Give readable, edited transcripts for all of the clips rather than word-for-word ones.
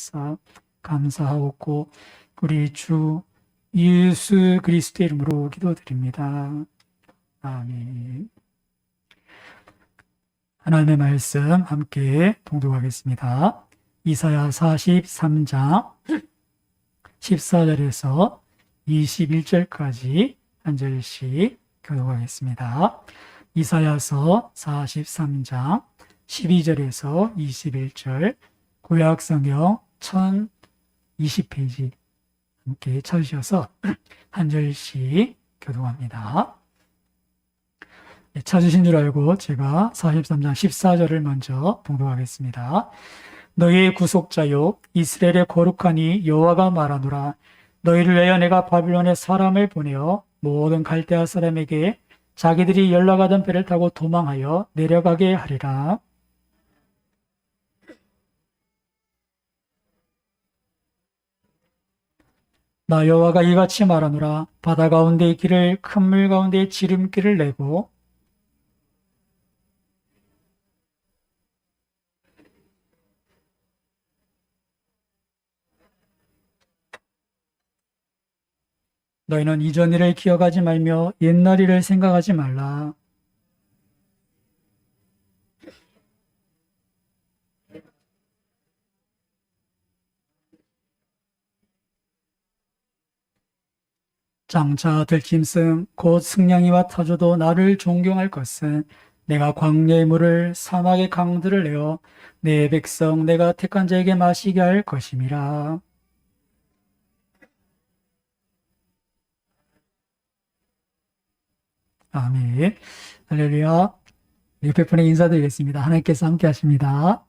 주옵소서. 감사하고 우리 주 예수 그리스도의 이름으로 기도드립니다. 아멘. 하나님의 말씀 함께 봉독하겠습니다. 이사야 43장 14절에서 21절까지 한 절씩 교독하겠습니다. 이사야서 43장 12절에서 21절, 구약성경 1020페이지 함께 찾으셔서 한 절씩 교독합니다. 찾으신 줄 알고 제가 43장 14절을 먼저 봉독하겠습니다. 너희의 구속자요 이스라엘의 거룩하니 여호와가 말하노라. 너희를 위하여 내가 바빌론에 사람을 보내어 모든 갈대아 사람에게 자기들이 연락하던 배를 타고 도망하여 내려가게 하리라. 나 여호와가 이같이 말하노라. 바다 가운데의 길을 큰 물 가운데의 지름길을 내고 너희는 이전 일을 기억하지 말며 옛날 일을 생각하지 말라. 장차 들짐승 곧 승냥이와 타조도 나를 존경할 것은 내가 광야의 물을 사막의 강들을 내어 내 백성 내가 택한 자에게 마시게 할 것임이라. 아멘. 할렐루야. 옆에 분에 인사드리겠습니다. 하나님께서 함께 하십니다.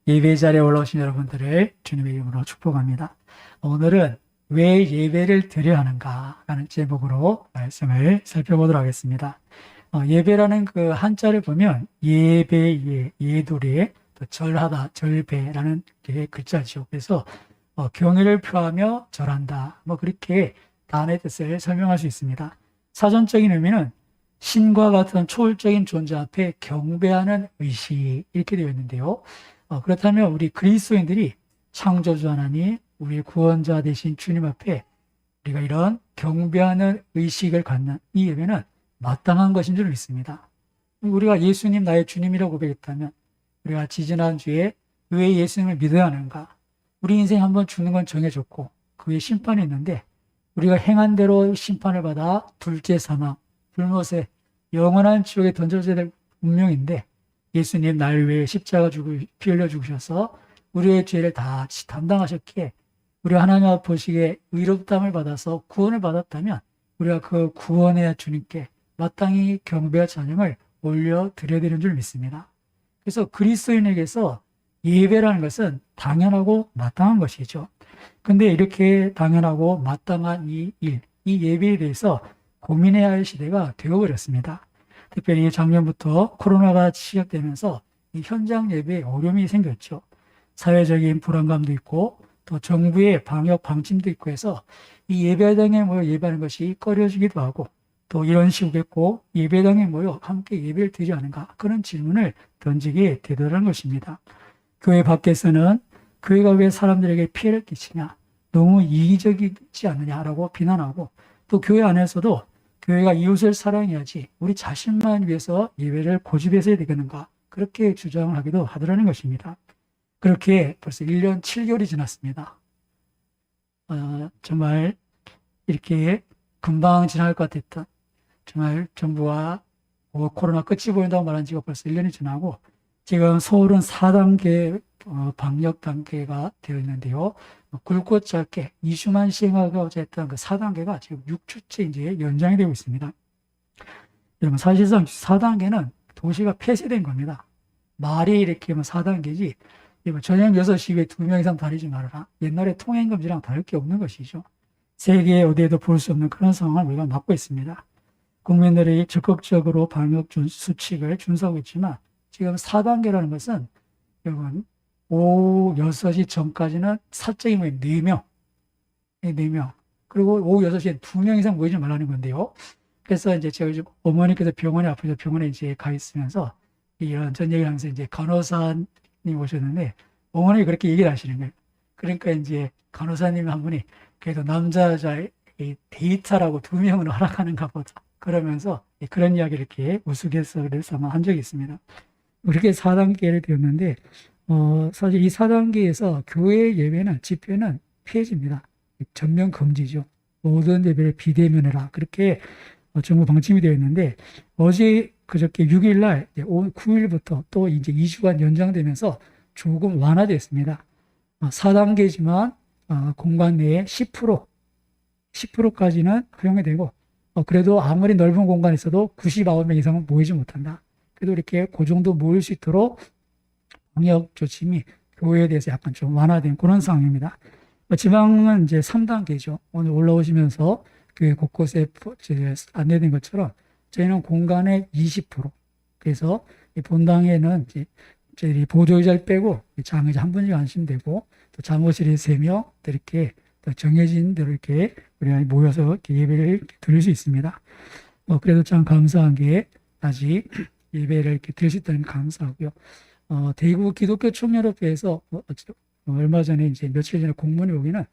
예배 자리에 올라오신 여러분들을 주님의 이름으로 축복합니다. 오늘은 왜 예배를 드려야 하는가 라는 제목으로 말씀을 살펴보도록 하겠습니다. 예배라는 그 한자를 보면 예배예, 예돌이, 또 절하다, 절배라는 게 글자죠. 그래서 경의를 표하며 절한다. 그렇게 단어의 뜻을 설명할 수 있습니다. 사전적인 의미는 신과 같은 초월적인 존재 앞에 경배하는 의식 이렇게 되어 있는데요. 그렇다면 우리 그리스도인들이 창조주 하나님, 우리 구원자 되신 주님 앞에 우리가 이런 경배하는 의식을 갖는 이 예배는 마땅한 것인 줄 믿습니다. 우리가 예수님 나의 주님이라고 고백했다면 우리가 지지난주에 왜 예수님을 믿어야 하는가? 우리 인생 한번 죽는 건 정해졌고 그 후에 심판이 있는데 우리가 행한 대로 심판을 받아 둘째 사망, 불못에 영원한 지옥에 던져져야 될 운명인데 예수님 날 위해 십자가 피 흘려 죽으셔서 우리의 죄를 다 담당하셨기에 우리가 하나님 앞 보시기에 의롭다함을 받아서 구원을 받았다면 우리가 그 구원의 주님께 마땅히 경배와 찬양을 올려드려야 되는 줄 믿습니다. 그래서 그리스도인에게서 예배라는 것은 당연하고 마땅한 것이죠. 근데 이렇게 당연하고 마땅한 이 일, 이 예배에 대해서 고민해야 할 시대가 되어버렸습니다. 특별히 작년부터 코로나가 시작되면서 이 현장 예배에 어려움이 생겼죠. 사회적인 불안감도 있고 또 정부의 방역 방침도 있고 해서 이 예배당에 모여 예배하는 것이 꺼려지기도 하고 또 이런 시국에꼭 예배당에 모여 함께 예배를 드리지 않은가 그런 질문을 던지게 되더라는 것입니다. 교회 밖에서는 교회가 왜 사람들에게 피해를 끼치냐, 너무 이기적이지 않느냐라고 비난하고 또 교회 안에서도 교회가 이웃을 사랑해야지 우리 자신만 위해서 예배를 고집해서 해야 되겠는가 그렇게 주장을 하기도 하더라는 것입니다. 그렇게 벌써 1년 7개월이 지났습니다. 정말 이렇게 금방 지날 것 같았던 정말 정부가 코로나 끝이 보인다고 말한 지가 벌써 1년이 지나고 지금 서울은 4단계 방역 단계가 되어 있는데요. 굵고 짧게 2주만 시행하고자 했던 그 4단계가 지금 6주째 이제 연장이 되고 있습니다. 여러분 사실상 4단계는 도시가 폐쇄된 겁니다. 말이 이렇게 하면 4단계지 저녁 6시 이후에 2명 이상 다니지 말아라. 옛날에 통행금지랑 다를 게 없는 것이죠. 세계 어디에도 볼 수 없는 그런 상황을 우리가 맞고 있습니다. 국민들이 적극적으로 방역 수칙을 준수하고 있지만 지금 4단계라는 것은 여러분 오후 6시 전까지는 사적인 모임 4명, 4명. 그리고 오후 6시에 2명 이상 모이지 말라는 건데요. 그래서 이제 제가 어머니께서 병원에 아프셔서 병원에 이제 가 있으면서 이런 전 얘기를 하면서 이제 간호사 오셨는데 어머니 그렇게 얘기를 하시는 거예요. 그러니까 이제 간호사님 한 분이 그래도 남자 여자 데이트라고 2명은 허락하는가 보다 그러면서 그런 이야기를 이렇게 우스갯소리를 한 적이 있습니다. 그렇게 4단계를 되었는데 사실 이 4단계에서 교회 예배는 집회는 폐지입니다. 전면 금지죠. 모든 예배를 비대면해라. 그렇게 정부 방침이 되어 있는데 어제 그저께 6일 날 9일부터 또 이제 2주간 연장되면서 조금 완화됐습니다. 4단계지만 공간 내에 10%까지는 허용이 되고 그래도 아무리 넓은 공간에 있어도 99명 이상은 모이지 못한다. 그래도 이렇게 그 정도 모일 수 있도록 방역 조짐이 교회에 대해서 약간 좀 완화된 그런 상황입니다. 지방은 이제 3단계죠. 오늘 올라오시면서 교회 곳곳에 안내된 것처럼 저희는 공간의 20%. 그래서 본당에는 이제 저희들이 보조의자를 빼고 장의자 한 분씩 앉으시면 되고 또 장로실이 3명 이렇게 또 정해진 대로 이렇게 우리가 모여서 이렇게 예배를 이렇게 드릴 수 있습니다. 그래도 참 감사한 게 아직 예배를 이렇게 드릴 수 있다는 게 감사하고요. 대구 기독교 총연합회에서 얼마 전에 이제 며칠 전에 공문이 오기는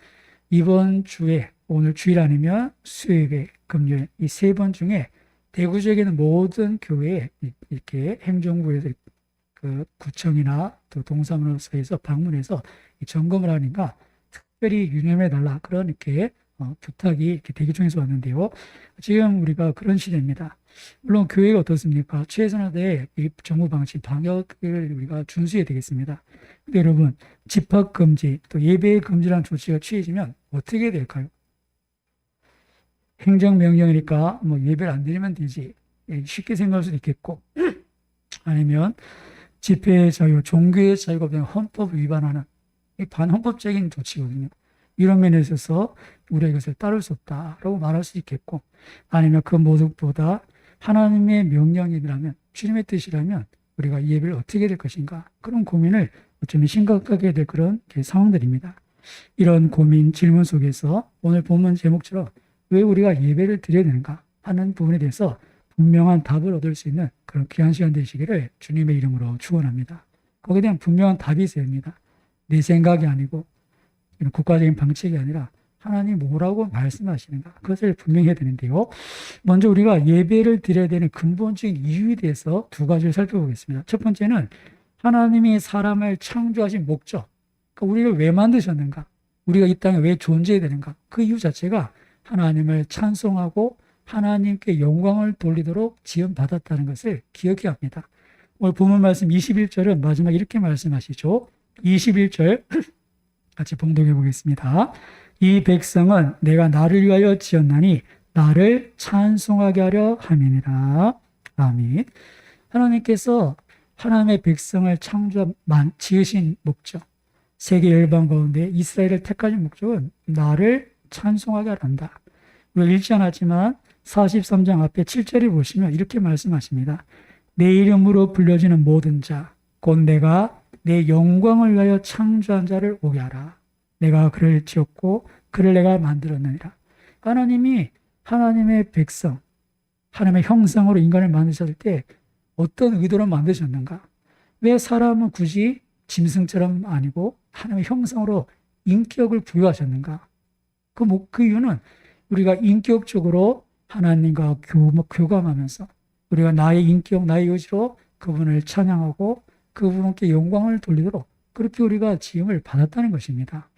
이번 주에 오늘 주일 아니면 수요일, 금요일 이 3번 중에 대구 지역에는 모든 교회에 이렇게 행정부에서 그 구청이나 또 동사무소에서 방문해서 점검을 하니까 특별히 유념해 달라 그런 이렇게 부탁이 이렇게 대기 중에서 왔는데요. 지금 우리가 그런 시대입니다. 물론 교회가 어떻습니까? 최선화된 이 정부 방침 방역을 우리가 준수해야 되겠습니다. 근데 여러분 집합 금지 또 예배 금지라는 조치가 취해지면 어떻게 될까요? 행정명령이니까 뭐 예배를 안 드리면 되지 쉽게 생각할 수도 있겠고 아니면 집회의 자유, 종교의 자유가 없는 헌법을 위반하는 반헌법적인 조치거든요. 이런 면에 있어서 우리가 이것을 따를 수 없다라고 말할 수 있겠고 아니면 그 모두보다 하나님의 명령이라면 주님의 뜻이라면 우리가 예배를 어떻게 될 것인가 그런 고민을 어쩌면 심각하게 될 그런 상황들입니다. 이런 고민, 질문 속에서 오늘 본문 제목처럼 왜 우리가 예배를 드려야 되는가 하는 부분에 대해서 분명한 답을 얻을 수 있는 그런 귀한 시간 되시기를 주님의 이름으로 축원합니다. 거기에 대한 분명한 답이 있어야 합니다. 내 생각이 아니고 이런 국가적인 방책이 아니라 하나님 뭐라고 말씀하시는가 그것을 분명히 해야 되는데요. 먼저 우리가 예배를 드려야 되는 근본적인 이유에 대해서 2가지를 살펴보겠습니다. 첫 번째는 하나님이 사람을 창조하신 목적, 그러니까 우리를 왜 만드셨는가, 우리가 이 땅에 왜 존재해야 되는가, 그 이유 자체가 하나님을 찬송하고 하나님께 영광을 돌리도록 지음받았다는 것을 기억해야 합니다. 오늘 본문 말씀 21절은 마지막 이렇게 말씀하시죠. 21절 같이 봉독해 보겠습니다. 이 백성은 내가 나를 위하여 지었나니 나를 찬송하게 하려 함이니라. 아멘. 하나님께서 하나님의 백성을 지으신 목적, 세계 열방 가운데 이스라엘을 택하신 목적은 나를 찬송하게 하려 한다. 우리가 읽지 않았지만 43장 앞에 7절에 보시면 이렇게 말씀하십니다. 내 이름으로 불려지는 모든 자, 곧 내가 내 영광을 위하여 창조한 자를 오게 하라. 내가 그를 지었고 그를 내가 만들었느니라. 하나님이 하나님의 백성, 하나님의 형상으로 인간을 만드셨을 때 어떤 의도로 만드셨는가? 왜 사람은 굳이 짐승처럼 아니고 하나님의 형상으로 인격을 부여하셨는가? 그 이유는 우리가 인격적으로 하나님과 교감하면서 우리가 나의 인격, 나의 의지로 그분을 찬양하고 그분께 영광을 돌리도록 그렇게 우리가 지음을 받았다는 것입니다.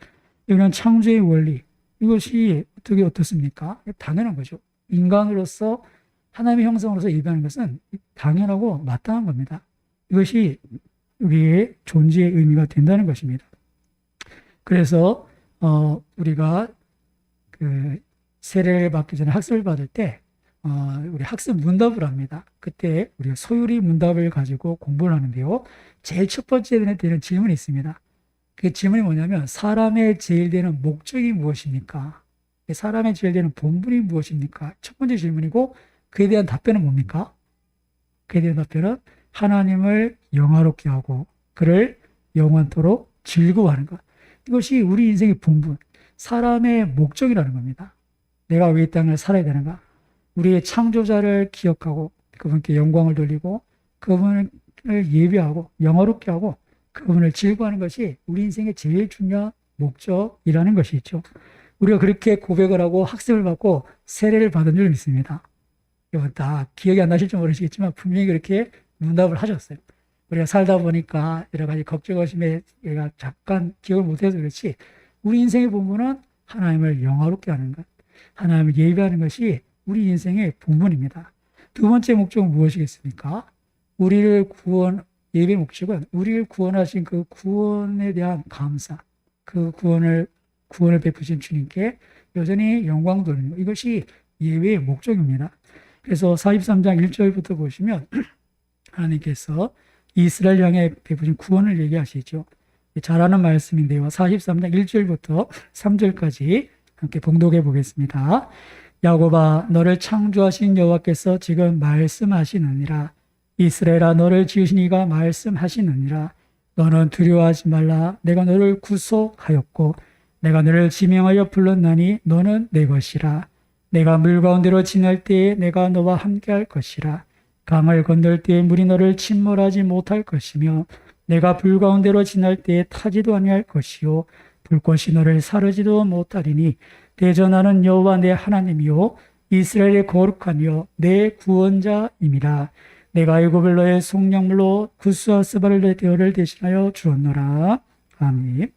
이런 창조의 원리, 이것이 어떻습니까? 당연한 거죠. 인간으로서 하나님의 형상으로서 예배하는 것은 당연하고 마땅한 겁니다. 이것이 우리의 존재의 의미가 된다는 것입니다. 그래서 우리가 세례를 받기 전에 학습을 받을 때 우리 학습 문답을 합니다. 그때 우리가 소율이 문답을 가지고 공부를 하는데요. 제일 첫 번째 되는 질문이 있습니다. 그 질문이 뭐냐면 사람의 제일 되는 목적이 무엇입니까? 사람의 제일 되는 본분이 무엇입니까? 첫 번째 질문이고 그에 대한 답변은 뭡니까? 그에 대한 답변은 하나님을 영화롭게 하고 그를 영원토록 즐거워하는 것. 이것이 우리 인생의 본분, 사람의 목적이라는 겁니다. 내가 왜 이 땅을 살아야 되는가? 우리의 창조자를 기억하고 그분께 영광을 돌리고 그분을 예배하고 영화롭게 하고 그분을 즐거워하는 것이 우리 인생의 제일 중요한 목적이라는 것이죠. 우리가 그렇게 고백을 하고 학습을 받고 세례를 받은 줄 믿습니다. 여러분 다 기억이 안 나실지 모르시겠지만 분명히 그렇게 문답을 하셨어요. 우리가 살다 보니까 여러 가지 걱정하심에 얘가 잠깐 기억을 못해서 그렇지 우리 인생의 본분은 하나님을 영화롭게 하는 것, 하나님을 예배하는 것이 우리 인생의 본분입니다. 두 번째 목적은 무엇이겠습니까? 우리를 예배 목적은 우리를 구원하신 그 구원에 대한 감사, 그 구원을 베푸신 주님께 여전히 영광 돌리는 것. 이것이 예배의 목적입니다. 그래서 43장 1절부터 보시면 하나님께서 이스라엘 향해 베푸신 구원을 얘기하시죠. 잘 아는 말씀인데요. 43장 1절부터 3절까지 함께 봉독해 보겠습니다. 야곱아 너를 창조하신 여호와께서 지금 말씀하시느니라. 이스라엘아 너를 지으신 이가 말씀하시느니라. 너는 두려워하지 말라. 내가 너를 구속하였고 내가 너를 지명하여 불렀나니 너는 내 것이라. 내가 물 가운데로 지날 때에 내가 너와 함께할 것이라. 강을 건널 때에 물이 너를 침몰하지 못할 것이며 내가 불 가운데로 지날 때에 타지도 아니할 것이요 불꽃이 너를 사르지도 못하리니 대전하는 여호와 내 하나님이요 이스라엘의 거룩하며 내 구원자임이라. 내가 애굽을 너의 속량물로 구스와 스바를 내 대어를 대신하여 주었노라. 아멘.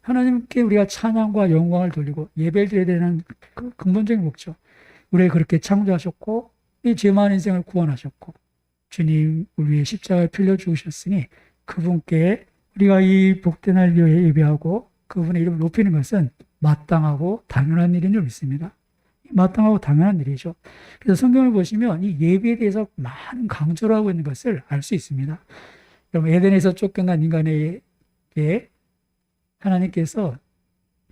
하나님께 우리가 찬양과 영광을 돌리고 예배를 드려야 되는 그 근본적인 목적. 우리를 그렇게 창조하셨고 이 죄 많은 인생을 구원하셨고 주님 우리 위해 십자가에 필려 죽으셨으니 그분께 우리가 이 복된 날 예배하고 그분의 이름을 높이는 것은 마땅하고 당연한 일인 줄 믿습니다. 마땅하고 당연한 일이죠. 그래서 성경을 보시면 이 예배에 대해서 많은 강조를 하고 있는 것을 알 수 있습니다. 여러분 에덴에서 쫓겨난 인간에게 하나님께서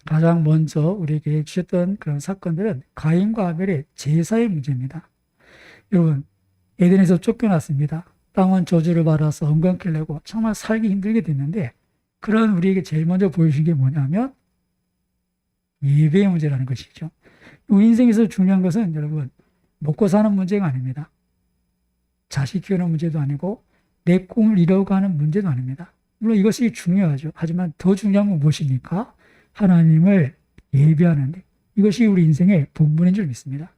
가장 먼저 우리에게 주셨던 그런 사건들은 가인과 아벨의 제사의 문제입니다. 여러분 에덴에서 쫓겨났습니다. 땅은 저주를 받아서 엉겅퀴를 내고 정말 살기 힘들게 됐는데 그런 우리에게 제일 먼저 보여주신 게 뭐냐면 예배의 문제라는 것이죠. 우리 인생에서 중요한 것은 여러분 먹고 사는 문제가 아닙니다. 자식 키우는 문제도 아니고 내 꿈을 이뤄가는 문제도 아닙니다. 물론 이것이 중요하죠. 하지만 더 중요한 건 무엇입니까? 하나님을 예배하는 데 이것이 우리 인생의 본분인 줄 믿습니다.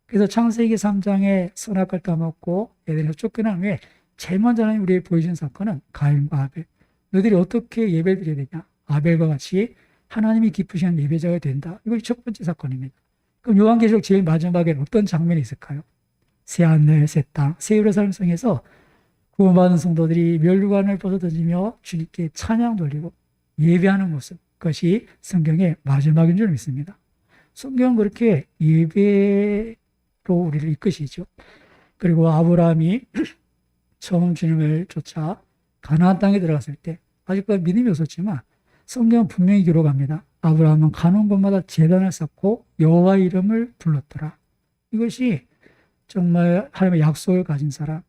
그래서 창세기 3장에 선악과를 따먹고 에덴에서 쫓겨난 후에 제일 먼저 하나님 우리에게 보여준 사건은 가인과 아벨. 너희들이 어떻게 예배를 드려야 되냐? 아벨과 같이 하나님이 기쁘시는 예배자가 된다. 이것이 첫 번째 사건입니다. 그럼 요한계시록 제일 마지막에는 어떤 장면이 있을까요? 새하늘, 새 땅, 새 예루살렘 성에서 구원받은 성도들이 멸류관을 벗어던지며 주님께 찬양 돌리고 예배하는 모습. 그것이 성경의 마지막인 줄 믿습니다. 성경은 그렇게 예배로 우리를 이끄시죠. 그리고 아브라함이 처음 주님을 쫓아 가나안 땅에 들어갔을 때 아직까지 믿음이 없었지만 성경은 분명히 기록합니다. 아브라함은 가는 곳마다 제단을 쌓고 여호와 이름을 불렀더라. 이것이 정말 하나님의 약속을 가진 사람,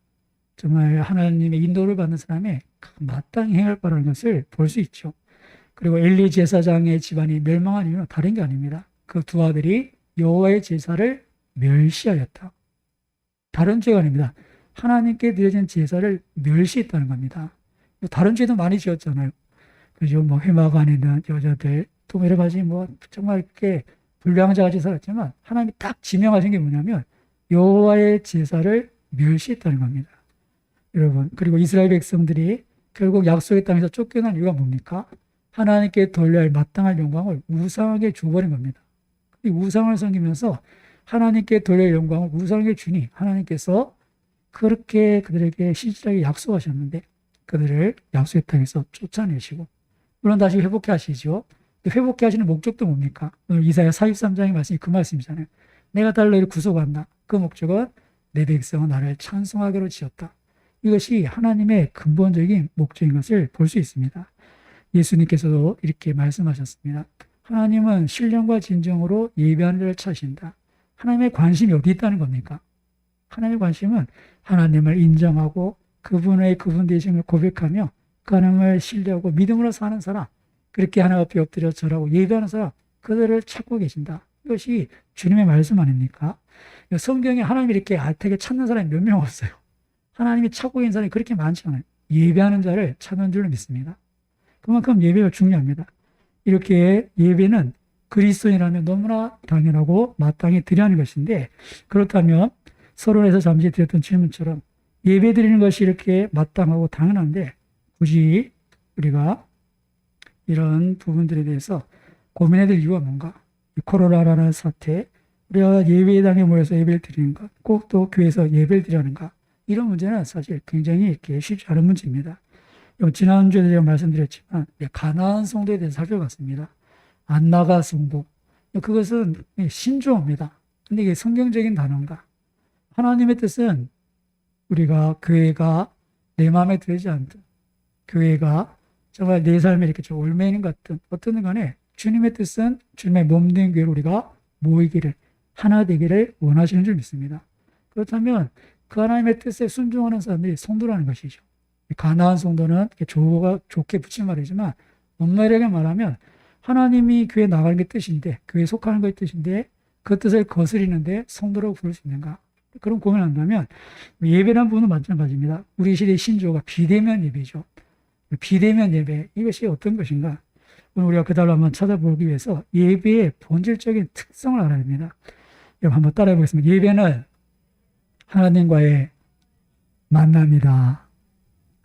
정말 하나님의 인도를 받는 사람의 마땅히 행할 바라는 것을 볼 수 있죠. 그리고 엘리 제사장의 집안이 멸망한 이유는 다른 게 아닙니다. 그 두 아들이 여호와의 제사를 멸시하였다. 다른 죄가 아닙니다. 하나님께 드려진 제사를 멸시했다는 겁니다. 다른 죄도 많이 지었잖아요. 그죠? 뭐 회막 안에 있는 여자들, 또 여러 가지 뭐 정말 이렇게 불량자같이 살았지만 하나님이 딱 지명하신 게 뭐냐면 여호와의 제사를 멸시했다는 겁니다. 여러분, 그리고 이스라엘 백성들이 결국 약속의 땅에서 쫓겨난 이유가 뭡니까? 하나님께 돌려야 할 마땅할 영광을 우상에게 줘버린 겁니다. 이 우상을 섬기면서 하나님께 돌려야 할 영광을 우상에게 주니 하나님께서 그렇게 그들에게 실질하게 약속하셨는데 그들을 약속의 땅에서 쫓아내시고 물론 다시 회복해 하시죠. 회복해 하시는 목적도 뭡니까? 오늘 이사야 43장의 말씀이 그 말씀이잖아요. 내가 달러 너희를 구속한다. 그 목적은 내 백성은 나를 찬송하기로 지었다. 이것이 하나님의 근본적인 목적인 것을 볼 수 있습니다. 예수님께서도 이렇게 말씀하셨습니다. 하나님은 신령과 진정으로 예배하는 자를 찾으신다. 하나님의 관심이 어디 있다는 겁니까? 하나님의 관심은 하나님을 인정하고 그분의 그분 되심을 고백하며 그 하나님을 신뢰하고 믿음으로 사는 사람, 그렇게 하나님 앞에 엎드려 절하고 예배하는 사람, 그들을 찾고 계신다. 이것이 주님의 말씀 아닙니까? 성경에 하나님이 이렇게 알타게 찾는 사람이 몇 명 없어요. 하나님이 찾고 있는 사람이 그렇게 많지 않아요. 예배하는 자를 찾는 줄로 믿습니다. 그만큼 예배가 중요합니다. 이렇게 예배는 그리스도인이라면 너무나 당연하고 마땅히 드려야 하는 것인데, 그렇다면 서론에서 잠시 드렸던 질문처럼 예배 드리는 것이 이렇게 마땅하고 당연한데 굳이 우리가 이런 부분들에 대해서 고민해야 될 이유가 뭔가? 이 코로나라는 사태, 우리가 예배당에 모여서 예배를 드리는가, 꼭 또 교회에서 예배를 드리는가, 이런 문제는 사실 굉장히 이렇게 쉽지 않은 문제입니다. 지난주에 제가 말씀드렸지만 가나안 성도에 대해서 살펴봤습니다. 안나가 성도, 그것은 신조어입니다. 근데 이게 성경적인 단어인가? 하나님의 뜻은 우리가 교회가 내 마음에 들지 않든, 교회가 정말 내 삶에 이렇게 좀 올매는 것 같든 어떤 간에 주님의 뜻은 주님의 몸된 교회로 우리가 모이기를, 하나 되기를 원하시는 줄 믿습니다. 그렇다면 그 하나님의 뜻에 순종하는 사람들이 성도라는 것이죠. 가나안 성도는 좋게 붙인 말이지만 엄밀하게 말하면 하나님이 교회에 나가는 게 뜻인데, 교회에 속하는 것이 뜻인데 그 뜻을 거스리는데 성도라고 부를 수 있는가? 그런 고민을 한다면 예배라는 부분은 마찬가지입니다. 우리 시대의 신조어가 비대면 예배죠. 비대면 예배, 이것이 어떤 것인가? 오늘 우리가 그달로 한번 찾아보기 위해서 예배의 본질적인 특성을 알아야 됩니다. 여러분 한번 따라해 보겠습니다. 예배는 하나님과의 만남이다.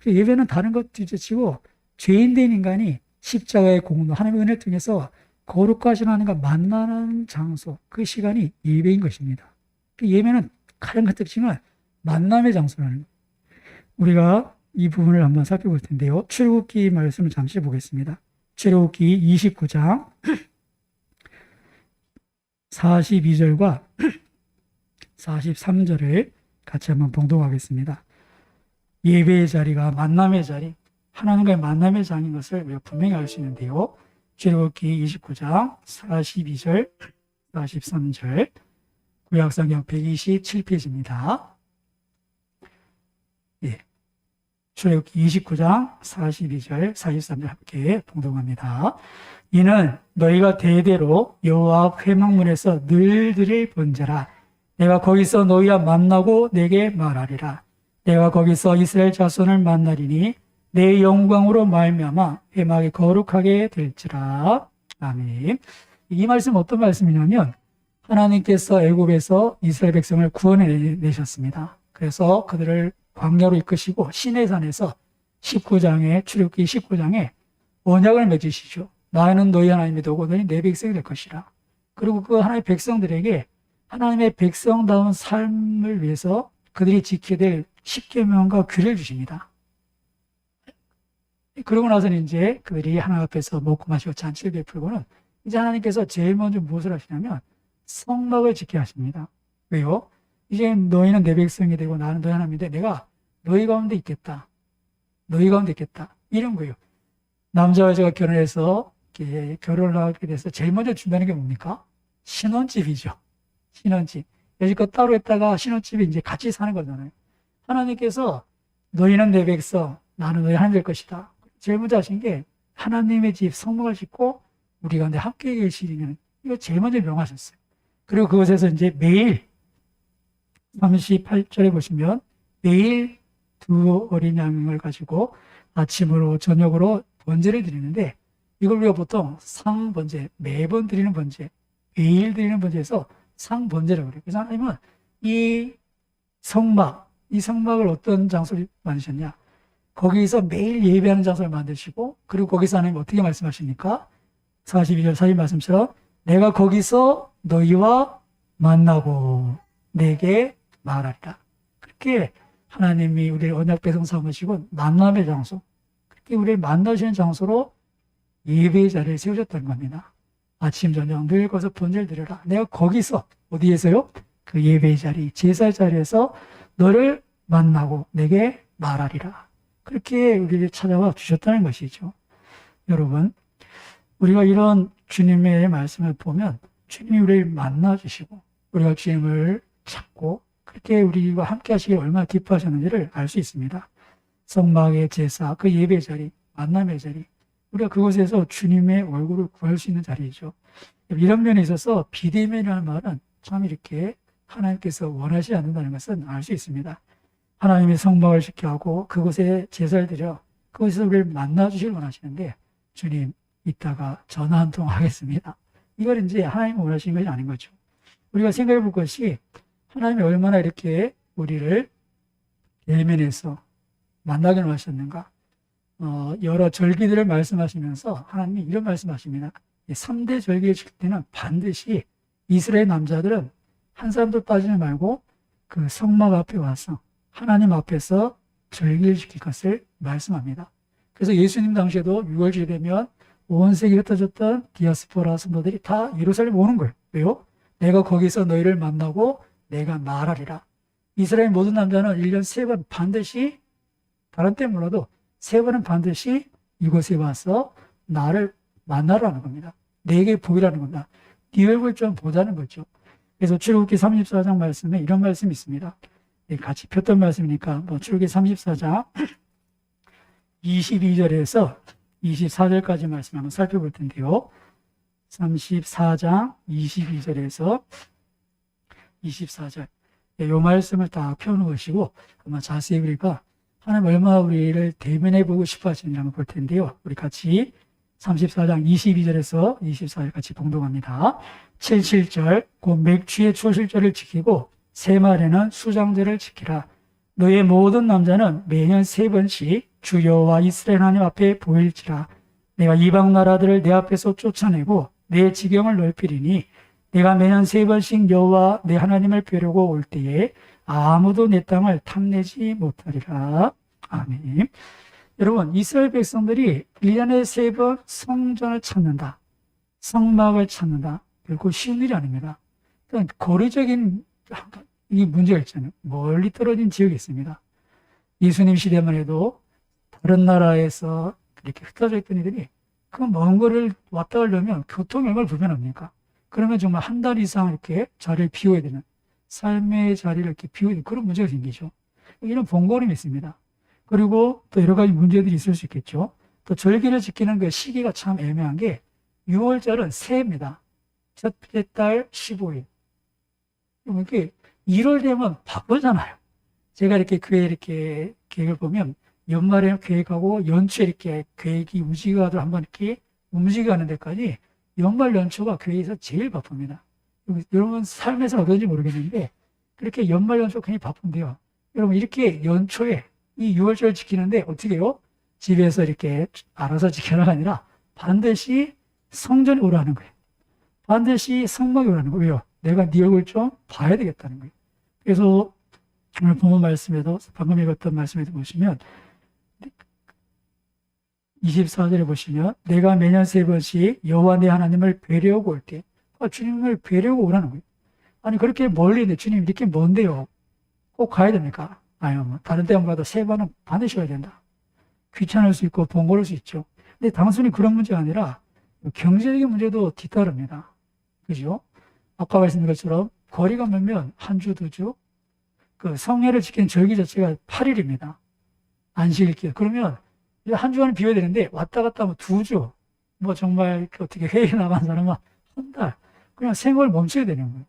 예배는 다른 것 뒤집치고 죄인된 인간이 십자가의 공로, 하나님의 은혜를 통해서 거룩하신 하나님과 만나는 장소, 그 시간이 예배인 것입니다. 예배는 가장 큰 특징은 만남의 장소라는 것. 우리가 이 부분을 한번 살펴볼 텐데요. 출애굽기 말씀을 잠시 보겠습니다. 출애굽기 29장 42절과 43절을 같이 한번 봉독하겠습니다. 예배의 자리가 만남의 자리, 하나님과의 만남의 장인 것을 우리가 분명히 알 수 있는데요. 출애굽기 29장 42절, 43절, 구약성경 127페이지입니다. 예. 출애굽기 29장 42절, 43절 함께 봉독합니다. 이는 너희가 대대로 여호와 앞 회막문에서 늘 드릴 번제라. 내가 거기서 너희와 만나고 내게 말하리라. 내가 거기서 이스라엘 자손을 만나리니 내 영광으로 말미암아 회막이 거룩하게 될지라. 아멘. 이 말씀 어떤 말씀이냐면 하나님께서 애굽에서 이스라엘 백성을 구원해내셨습니다. 그래서 그들을 광야로 이끄시고 시내산에서 19장에 출애굽기 19장에 언약을 맺으시죠. 나는 너희 하나님이 되고 너희 내 백성이 될 것이라. 그리고 그 하나님의 백성들에게 하나님의 백성다운 삶을 위해서 그들이 지켜야 될 십계명과 규례를 주십니다. 그러고 나서는 이제 그들이 하나님 앞에서 먹고 마시고 잔치를 베풀고는 이제 하나님께서 제일 먼저 무엇을 하시냐면 성막을 지켜야 하십니다. 왜요? 이제 너희는 내 백성이 되고 나는 너희 하나님인데 내가 너희 가운데 있겠다. 너희 가운데 있겠다. 이런 거예요. 남자와 여자가 결혼해서 결혼을 하게 돼서 제일 먼저 준비하는 게 뭡니까? 신혼집이죠. 신혼집. 여지껏 따로 했다가 신혼집이 이제 같이 사는 거잖아요. 하나님께서 너희는 내 백성, 나는 너희 하나님 될 것이다. 제일 먼저 하신 게 하나님의 집 성막을 짓고 우리 가운데 함께 계시는, 이거 제일 먼저 명하셨어요. 그리고 그것에서 이제 매일 38절에 보시면 매일 두 어린 양을 가지고 아침으로 저녁으로 번제를 드리는데 이걸 우리가 보통 상번제, 매번 드리는 번제, 매일 드리는 번제에서 상번제라고 그래요. 그래서 하나님은 이 성막을 어떤 장소를 만드셨냐? 거기서 매일 예배하는 장소를 만드시고, 그리고 거기서 하나님 어떻게 말씀하십니까? 42절 40 말씀처럼 내가 거기서 너희와 만나고 내게 말하리라. 그렇게 하나님이 우리를 언약 백성 삼으시고 만남의 장소, 그렇게 우리를 만나시는 장소로 예배의 자리를 세우셨다는 겁니다. 아침 저녁 늘 거기서 번제를 드려라. 내가 거기서, 어디에서요? 그 예배의 자리, 제사의 자리에서 너를 만나고 내게 말하리라. 그렇게 우리를 찾아와 주셨다는 것이죠. 여러분, 우리가 이런 주님의 말씀을 보면 주님이 우리를 만나 주시고 우리가 주님을 찾고 그렇게 우리와 함께 하시길 얼마나 기뻐하셨는지를 알 수 있습니다. 성막의 제사, 그 예배의 자리, 만남의 자리, 우리가 그곳에서 주님의 얼굴을 구할 수 있는 자리이죠. 이런 면에 있어서 비대면이라는 말은 참 이렇게 하나님께서 원하지 않는다는 것은 알 수 있습니다. 하나님의 성막을 지켜하고 그곳에 제사를 드려 그곳에서 우리를 만나주시길 원하시는데 주님 이따가 전화 한 통 하겠습니다. 이걸 이제 하나님이 원하시는 것이 아닌 거죠. 우리가 생각해 볼 것이 하나님이 얼마나 이렇게 우리를 대면해서 만나게 하셨는가. 여러 절기들을 말씀하시면서 하나님이 이런 말씀하십니다. 3대 절기를 지킬 때는 반드시 이스라엘 남자들은 한 사람도 빠지지 말고 그 성막 앞에 와서 하나님 앞에서 절기를 지킬 것을 말씀합니다. 그래서 예수님 당시에도 6월절이 되면 온 세계에 흩어졌던 디아스포라 성도들이 다 예루살렘 오는 거예요. 왜요? 내가 거기서 너희를 만나고 내가 말하리라. 이스라엘 모든 남자는 1년 3번 반드시, 다른 때 몰라도 3번은 반드시 이곳에 와서 나를 만나라는 겁니다. 내게 보이라는 겁니다. 네 얼굴 좀 보자는 거죠. 그래서 출애굽기 34장 말씀에 이런 말씀이 있습니다. 같이 폈던 말씀이니까 출애굽기 34장 22절에서 24절까지 말씀 한번 살펴볼 텐데요. 34장 22절에서 24절. 이 말씀을 다 펴놓으시고 한번 자세히 우리가 하나님 얼마나 우리를 대면해 보고 싶어 하시는지 한번 볼 텐데요. 우리 같이 34장 22절에서 24절 같이 봉독합니다. 77절 곧 맥주의 초실절을 지키고 새말에는 수장절을 지키라. 너의 모든 남자는 매년 3번씩 주 여호와 이스라엘 하나님 앞에 보일지라. 내가 이방 나라들을 내 앞에서 쫓아내고 내 지경을 넓히리니 내가 매년 3번씩 여호와 내 하나님을 뵈려고 올 때에 아무도 내 땅을 탐내지 못하리라. 아멘. 여러분, 이스라엘 백성들이 1년에 3번 성전을 찾는다. 성막을 찾는다. 결코 쉬운 일이 아닙니다. 거리적인 이 문제가 있잖아요. 멀리 떨어진 지역이 있습니다. 예수님 시대만 해도 다른 나라에서 이렇게 흩어져 있던 이들이 그 먼 거리를 왔다 가려면 교통이 얼마나 불편합니까? 그러면 정말 한 달 이상 이렇게 자리를 비워야 되는, 삶의 자리를 이렇게 비워야 되는 그런 문제가 생기죠. 이런 번거로움이 있습니다. 그리고 또 여러 가지 문제들이 있을 수 있겠죠. 또 절기를 지키는 그 시기가 참 애매한 게 6월절은 새해입니다. 첫째 달 15일. 이렇게 1월 되면 바쁘잖아요. 제가 이렇게 교회 이렇게 계획을 보면 연말에 계획하고 연초에 이렇게 계획이 움직여가지고 한번 이렇게 움직여가는 데까지 연말 연초가 교회에서 제일 바쁩니다. 여러분 삶에서 어떤지 모르겠는데 그렇게 연말 연초 굉장히 바쁜데요. 여러분 이렇게 연초에 이 6월절 지키는데 어떻게 해요? 집에서 이렇게 알아서 지켜라가 아니라 반드시 성전에 오라는 거예요. 반드시 성막에 오라는 거예요. 왜요? 내가 네 얼굴 좀 봐야 되겠다는 거예요. 그래서 오늘 본문 말씀에도 방금 읽었던 말씀에도 보시면 24절에 보시면 내가 매년 3번씩 여호와 내 하나님을 뵈려고 올 때 주님을 뵈려고 오라는 거예요. 아니 그렇게 멀리 있는데 주님 이렇게 먼데요. 꼭 가야 됩니까? 아니요. 뭐 다른 때만 가도 3번은 반드시 와야 된다. 귀찮을 수 있고 번거로울 수 있죠. 근데 단순히 그런 문제가 아니라 경제적인 문제도 뒤따릅니다. 그죠? 아까 말씀드린 것처럼 거리가 멀면 한 주, 2주 그 성회를 지키는 절기 자체가 8일입니다. 안식일. 그러면 한 주간을 비워야 되는데 왔다 갔다 하면 2주 뭐 정말 어떻게 회의에 나간 사람은 한 달 그냥 생활을 멈춰야 되는 거예요.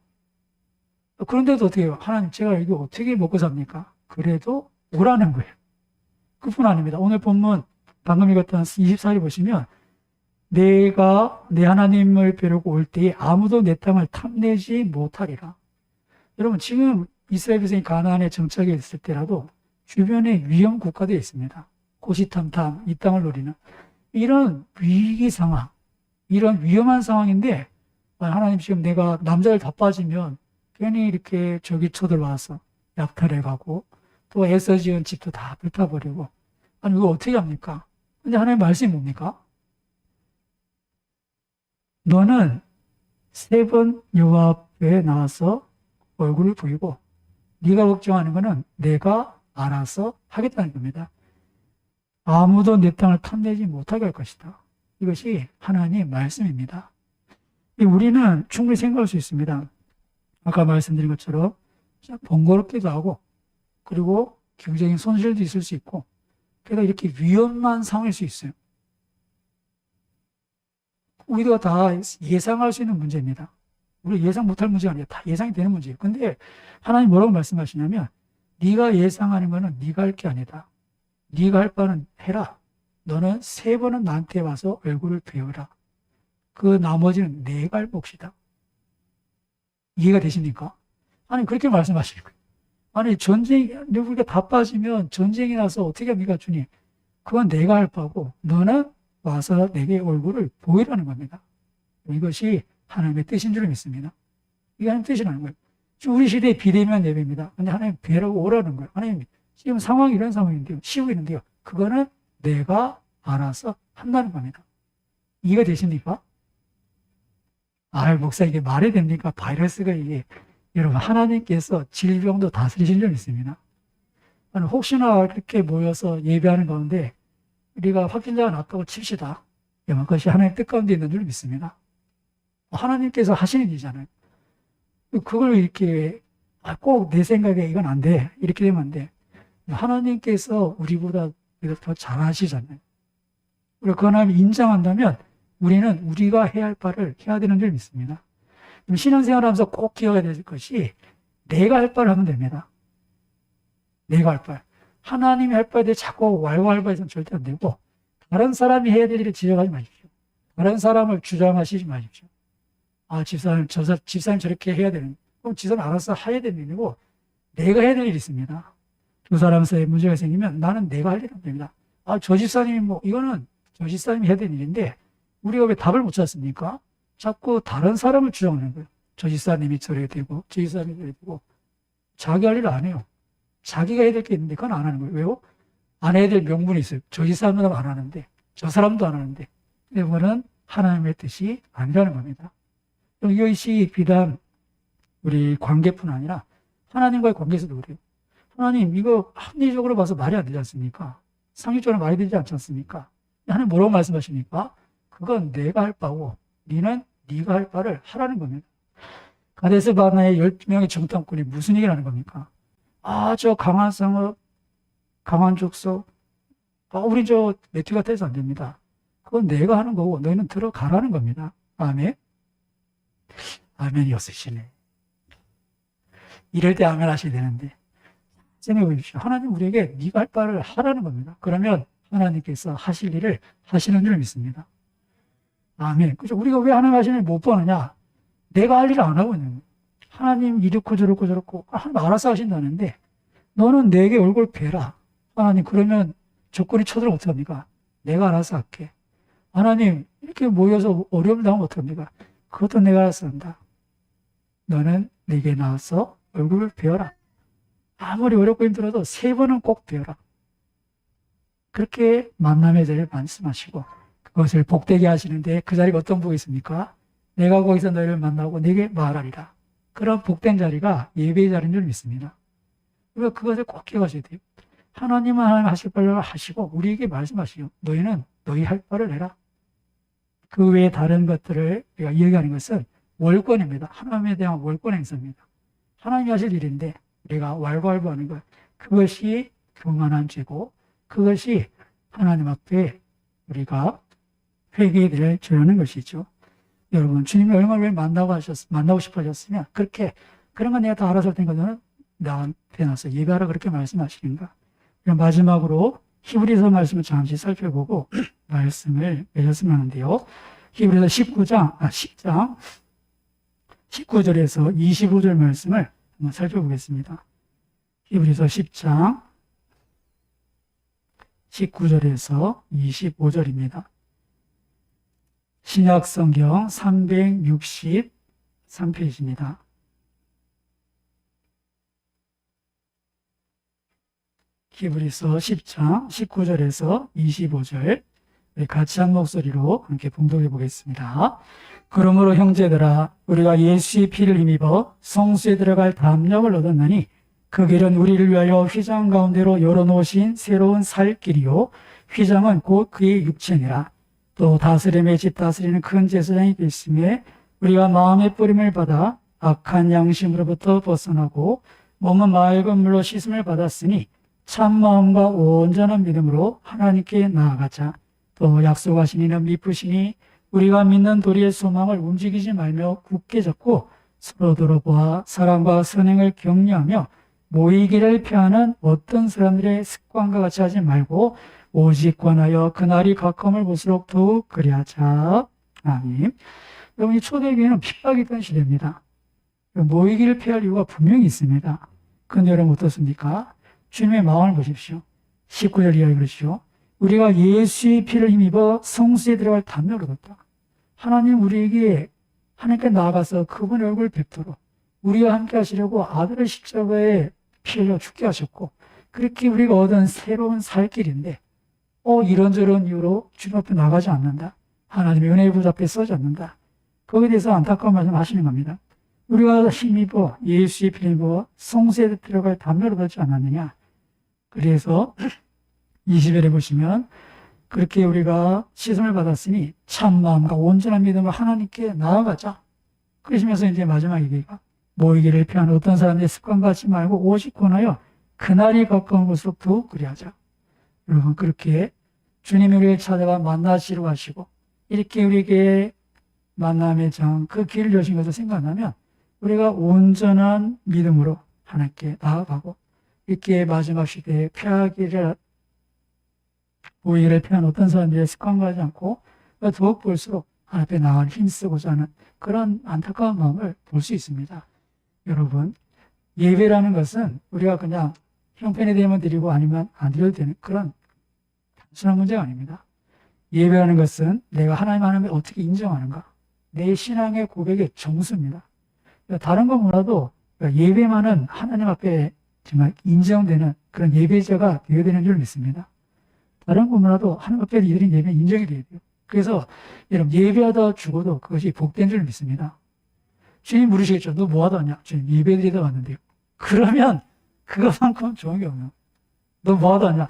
그런데도 어떻게 해요? 하나님 제가 이거 어떻게 먹고 삽니까? 그래도 오라는 거예요. 그뿐 아닙니다. 오늘 본문 방금 읽었던 24절 보시면 내가 내 하나님을 뵈려고 올 때에 아무도 내 땅을 탐내지 못하리라. 여러분 지금 이스라엘 백성이 가나안에 정착해 있을 때라도 주변에 위험 국가들이 있습니다. 고시탐탐 이 땅을 노리는 이런 위기 상황, 이런 위험한 상황인데 하나님 지금 내가 남자들 다 빠지면 괜히 이렇게 저기 쳐들어와서 약탈해 가고 또 애써 지은 집도 다 불타버리고 아니 이거 어떻게 합니까? 근데 하나님 말씀이 뭡니까? 너는 3번 여호와 앞에 나와서 얼굴을 보이고 네가 걱정하는 것은 내가 알아서 하겠다는 겁니다. 아무도 내 땅을 탐내지 못하게 할 것이다. 이것이 하나님의 말씀입니다. 우리는 충분히 생각할 수 있습니다. 아까 말씀드린 것처럼 번거롭기도 하고 그리고 경제적인 손실도 있을 수 있고 게다가 이렇게 위험한 상황일 수 있어요. 우리가 다 예상할 수 있는 문제입니다. 우리 예상 못할 문제가 아니라 다 예상이 되는 문제예요. 근데 하나님 뭐라고 말씀하시냐면 네가 예상하는 거는 네가 할 게 아니다. 네가 할 바는 해라. 너는 3번은 나한테 와서 얼굴을 베어라. 그 나머지는 내 갈 몫이다. 이해가 되십니까? 아니, 그렇게 말씀하시는 거예요. 아니, 우리가 다 빠지면 전쟁이 나서 어떻게 합니까, 주님? 그건 내가 할 바고, 너는 와서 내게 얼굴을 보이라는 겁니다. 이것이 하나님의 뜻인 줄 믿습니다. 이게 하나님의 뜻이라는 거예요. 지금 우리 시대의 비대면 예배입니다. 근데 하나님 뵈라고 오라는 거예요. 하나님, 지금 상황이 이런 상황인데요. 쉬고 있는데요. 그거는 내가 알아서 한다는 겁니다. 이해가 되십니까? 목사, 이게 말이 됩니까? 바이러스가 이게, 여러분, 하나님께서 질병도 다스리신 줄 믿습니다. 혹시나 그렇게 모여서 예배하는 가운데 우리가 확진자가 났다고 칩시다. 그것이 하나님 뜻 가운데 있는 줄 믿습니다. 하나님께서 하시는 일이잖아요. 그걸 이렇게 꼭 내 생각에 이건 안 돼. 이렇게 되면 안 돼. 하나님께서 우리보다 더 잘하시잖아요. 그리고 그 하나님을 인정한다면 우리는 우리가 해야 할 바를 해야 되는 줄 믿습니다. 신앙생활하면서 꼭 기억해야 될 것이 내가 할 바를 하면 됩니다. 내가 할 바. 하나님이 할 바에 대해 자꾸 왈왈발해서는 절대 안 되고 다른 사람이 해야 될 일을 지적하지 마십시오. 다른 사람을 주장하시지 마십시오. 집사님, 집사님 저렇게 해야 되는, 그럼 집사님 알아서 해야 되는 일이고 내가 해야 될 일이 있습니다. 두 사람 사이에 문제가 생기면 나는 내가 할 일이 됩니다. 저 집사님이 이거는 저 집사님이 해야 되는 일인데 우리가 왜 답을 못 찾습니까? 자꾸 다른 사람을 주장하는 거예요. 저 집사님이 저래야 되고, 저 집사님이 저래야 되고, 자기 할 일을 안 해요. 자기가 해야 될 게 있는데 그건 안 하는 거예요. 왜요? 안 해야 될 명분이 있어요. 저 집사람도 안 하는데, 저 사람도 안 하는데. 그거는 하나님의 뜻이 아니라는 겁니다. 이것이 비단 우리 관계뿐 아니라 하나님과의 관계에서도 그래요. 하나님, 이거 합리적으로 봐서 말이 안 되지 않습니까? 상식적으로 말이 되지 않지 않습니까? 하나님 뭐라고 말씀하십니까? 그건 내가 할 바고, 너는 네가 할 바를 하라는 겁니다. 가데스 바네의 12명의 정탐꾼이 무슨 얘기를 하는 겁니까? 저 강한 성읍, 강한 족속, 우리 저 매튜 같아서 안 됩니다. 그건 내가 하는 거고 너희는 들어가라는 겁니다. 아멘. 아멘이 없으시네. 이럴 때 아멘 하셔야 되는데 생각해 보십시오. 하나님 우리에게 네가 할 바를 하라는 겁니다. 그러면 하나님께서 하실 일을 하시는 줄 믿습니다. 아멘. 그죠? 우리가 왜 하나님 하시는 일 못 보느냐? 내가 할 일을 안 하고 있는 거예요. 하나님 이렇고 저렇고 저렇고 하나님 알아서 하신다는데 너는 내게 얼굴 베라. 하나님 그러면 조건이 쳐들어 어떡합니까? 내가 알아서 할게. 하나님 이렇게 모여서 어려움 당하면 어떡합니까? 그것도 내가 알아서 한다. 너는 내게 나와서 얼굴을 베어라. 아무리 어렵고 힘들어도 3번은 꼭 베어라. 그렇게 만남의 자리를 말씀하시고 그것을 복되게 하시는데 그 자리가 어떤 복이 있습니까? 내가 거기서 너희를 만나고 내게 말하리라. 그런 복된 자리가 예배의 자리인 줄 믿습니다. 그래서 그것을 꼭 기억하셔야 돼요. 하나님은 하나님 하실 바를 하시고 우리에게 말씀하시고 너희는 너희 할 바를 해라. 그 외에 다른 것들을 우리가 이야기하는 것은 월권입니다. 하나님에 대한 월권 행사입니다. 하나님이 하실 일인데 우리가 왈가왈부하는 것, 그것이 교만한 죄고 그것이 하나님 앞에 우리가 회개를 주려는 것이죠. 여러분, 주님이 얼마나 만나고 싶어 하셨으면 그렇게 그런 건 내가 다 알아서 할 테니까 너는 나한테 나서 예배하라 그렇게 말씀하시는가. 그럼 마지막으로 히브리서 말씀을 잠시 살펴보고 말씀을 맺었으면 하는데요. 히브리서 10장 19절에서 25절 말씀을 한번 살펴보겠습니다. 히브리서 10장 19절에서 25절입니다. 신약성경 363페이지입니다. 히브리서 10장 19절에서 25절 같이 한 목소리로 함께 봉독해 보겠습니다. 그러므로 형제들아 우리가 예수의 피를 힘입어 성수에 들어갈 담력을 얻었나니 그 길은 우리를 위하여 휘장 가운데로 열어놓으신 새로운 살 길이요 휘장은 곧 그의 육체니라. 또 다스림의 집 다스리는 큰 제사장이 계심에 우리가 마음의 뿌림을 받아 악한 양심으로부터 벗어나고 몸은 맑은 물로 씻음을 받았으니 참 마음과 온전한 믿음으로 하나님께 나아가자. 또 약속하신 이는 미쁘시니 우리가 믿는 도리의 소망을 움직이지 말며 굳게 잡고 서로 돌아보아 사랑과 선행을 격려하며 모이기를 피하는 어떤 사람들의 습관과 같이 하지 말고 오직 권하여 그날이 가까움을 볼수록 더욱 그리하자. 아멘. 여러분, 이 초대교회는 핍박이 있던 시대입니다. 모이기를 피할 이유가 분명히 있습니다. 그런데 여러분 어떻습니까? 주님의 마음을 보십시오. 19절 이하에 그러시죠. 우리가 예수의 피를 힘입어 성수에 들어갈 담력을 얻었다. 하나님 우리에게 하나님께 나아가서 그분의 얼굴을 뵙도록 우리와 함께 하시려고 아들의 십자가에 피 흘려 죽게 하셨고, 그렇게 우리가 얻은 새로운 살 길인데 이런저런 이유로 주님 앞에 나가지 않는다. 하나님의 은혜의 부 앞에 서지 않는다. 거기에 대해서 안타까운 말씀 하시는 겁니다. 우리가 힘입어 예수의 피를 입어 성수에 들어갈 담력을 얻지 않았느냐. 그래서 20절에 보시면 그렇게 우리가 씻음을 받았으니 참 마음과 온전한 믿음으로 하나님께 나아가자. 그러시면서 이제 마지막 얘기가 모이기를 피하는 어떤 사람들의 습관 같지 말고 오직 권하여 그날이 가까운 곳으로 더욱 그리하자. 여러분, 그렇게 주님이 우리를 찾아가 만나시려고 하시고 이렇게 우리에게 만남의 장, 그 길을 여신 것을 생각하면 우리가 온전한 믿음으로 하나님께 나아가고 이렇게 마지막 시대에 모이기를 피하는 어떤 사람들의 습관 가지 않고 더욱 볼수록 하나님 앞에 나아갈 힘쓰고자 하는 그런 안타까운 마음을 볼 수 있습니다. 여러분, 예배라는 것은 우리가 그냥 형편이 되면 드리고 아니면 안 드려도 되는 그런 단순한 문제가 아닙니다. 예배라는 것은 내가 하나님을 어떻게 인정하는가, 내 신앙의 고백의 정수입니다. 다른 건 몰라도 예배만은 하나님 앞에 정말 인정되는 그런 예배자가 되어야 되는 줄 믿습니다. 다른 건 몰라도 하나님 앞에 이들인 예배는 인정이 돼야 돼요. 그래서 여러분, 예배하다 죽어도 그것이 복된 줄 믿습니다. 주님 물으시겠죠. 너 뭐 하다 왔냐? 주님 예배드리다 왔는데요. 그러면 그것만큼 좋은 게 없네요. 너 뭐 하다 왔냐?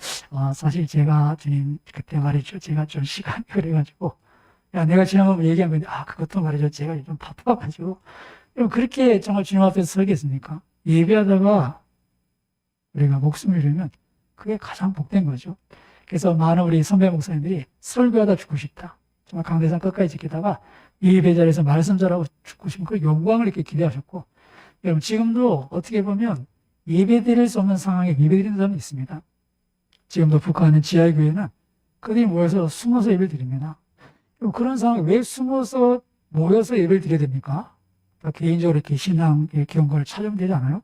사실 제가 주님 그때 말이죠. 제가 좀 시간이 그래가지고 내가 지난번에 얘기한 건데 그것도 말이죠. 제가 좀 바빠가지고. 여러분, 그렇게 정말 주님 앞에서 설겠습니까? 예배하다가 우리가 목숨을 잃으면 그게 가장 복된 거죠. 그래서 많은 우리 선배 목사님들이 설교하다 죽고 싶다. 정말 강대상 끝까지 지키다가 예배 자리에서 말씀 잘하고 죽고 싶은 그 영광을 이렇게 기대하셨고, 여러분 지금도 어떻게 보면 예배 드릴 수 없는 상황에 예배 드리는 사람이 있습니다. 지금도 북한의 지하의 교회는 그들이 모여서 숨어서 예배를 드립니다. 그런 상황에 왜 숨어서 모여서 예배를 드려야 됩니까? 개인적으로 이렇게 신앙의 경건을 찾으면 되지 않아요?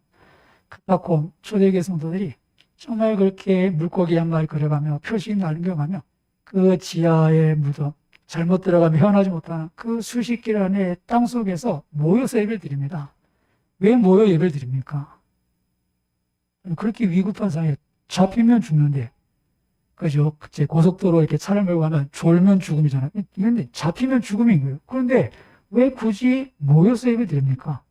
카타콤 초대교회 성도들이 정말 그렇게 물고기 한 마리 걸어가며 표식 날려가며 그 지하의 무덤, 잘못 들어가면 헤어나지 못하는 그 수십 길 안에 땅 속에서 모여서 예배를 드립니다. 왜 모여 예배를 드립니까? 그렇게 위급한 상황에 잡히면 죽는데, 그죠? 제 고속도로 이렇게 차를 몰고 가면 졸면 죽음이잖아요. 그런데 잡히면 죽음인 거예요. 그런데 왜 굳이 모여서 예배 드립니까?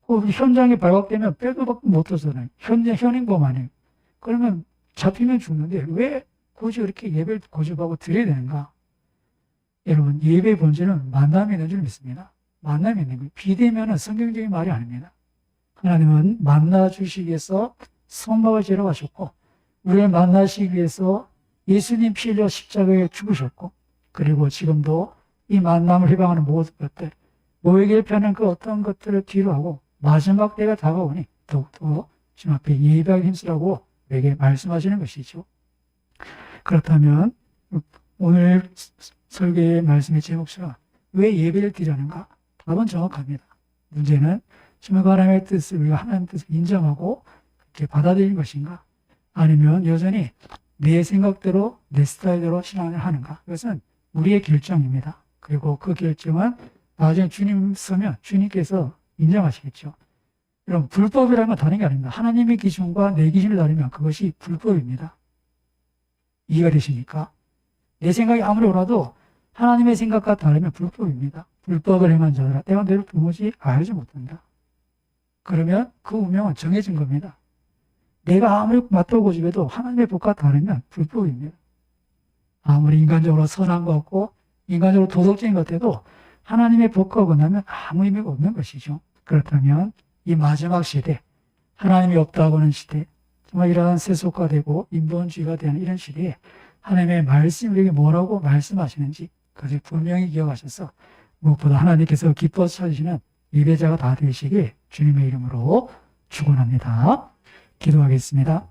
현장에 발각되면 빼도 박도 못 하잖아요. 현행범 아니에요. 그러면 잡히면 죽는데 왜 굳이 그렇게 예배를 고집하고 드려야 되는가? 여러분, 예배의 본질은 만남이 있는 줄 믿습니다. 만남이 있는 거예요. 비대면은 성경적인 말이 아닙니다. 하나님은 만나주시기 위해서 성막을 지으러 가셨고, 우리를 만나시기 위해서 예수님 피 흘려 십자가에 죽으셨고, 그리고 지금도 이 만남을 희망하는 모든 것들, 모이기를 펴는 그 어떤 것들을 뒤로 하고 마지막 때가 다가오니 더욱더 주님 앞에 예배하기 힘쓰라고 우리에게 말씀하시는 것이죠. 그렇다면 오늘 설교의 말씀의 제목처럼 왜 예배를 드리는가? 답은 정확합니다. 문제는 정말 하나님의 뜻을 우리가 하나님의 뜻을 인정하고 그렇게 받아들이는 것인가? 아니면 여전히 내 생각대로 내 스타일대로 신앙을 하는가? 이것은 우리의 결정입니다. 그리고 그 결정은 나중에 주님 서면 주님께서 인정하시겠죠. 여러분, 불법이라는 건 다른 게 아닙니다. 하나님의 기준과 내 기준을 다르면 그것이 불법입니다. 이해가 되십니까? 내 생각이 아무리 옳아도 하나님의 생각과 다르면 불법입니다. 불법을 행한 자들아 때가 도무지 알지 못한다. 그러면 그 운명은 정해진 겁니다. 내가 아무리 맞다고 고집해도 하나님의 법과 다르면 불법입니다. 아무리 인간적으로 선한 것 같고 인간적으로 도덕적인 것 같아도 하나님의 법과 어긋나면 아무 의미가 없는 것이죠. 그렇다면 이 마지막 시대, 하나님이 없다고 하는 시대, 정말 이러한 세속화되고 인본주의가 되는 이런 시대에 하나님의 말씀이 우리에게 뭐라고 말씀하시는지 그것을 분명히 기억하셔서 무엇보다 하나님께서 기뻐서 찾으시는 예배자가 다 되시길 주님의 이름으로 축원합니다. 기도하겠습니다.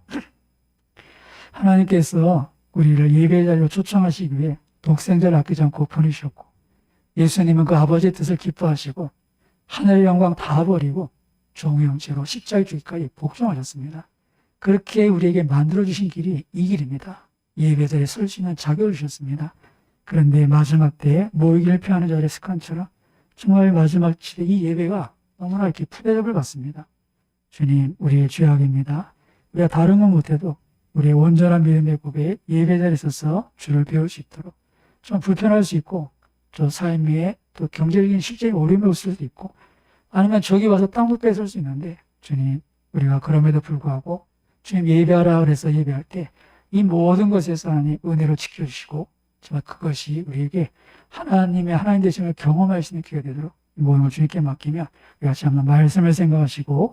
하나님께서 우리를 예배 자리로 초청하시기 위해 독생자를 아끼지 않고 보내주셨고, 예수님은 그 아버지의 뜻을 기뻐하시고 하늘의 영광 다 버리고 종의 형체로 십자가에 죽기까지 복종하셨습니다. 그렇게 우리에게 만들어주신 길이 이 길입니다. 예배 자리에 설 수 있는 자격을 주셨습니다. 그런데 마지막 때에 모이기를 피하는 자들의 습관처럼 정말 마지막 시대 이 예배가 너무나 이렇게 푸대접을 받습니다. 주님, 우리의 죄악입니다. 우리가 다른 건 못해도 우리의 온전한 믿음의 고백에 예배 자리에 서서 주를 배울 수 있도록, 좀 불편할 수 있고 또 삶에 또 경제적인 실제인 어려움이 올 수도 있고, 아니면 저기 와서 땅도 뺏을 수 있는데, 주님, 우리가 그럼에도 불구하고 주님 예배하라 그래서 예배할 때 이 모든 것에서 하나님 은혜로 지켜주시고, 정말 그것이 우리에게 하나님 되심을 경험할 수 있는 기회가 되도록 이 모든 걸 주님께 맡기며 우리 같이 한번 말씀을 생각하시고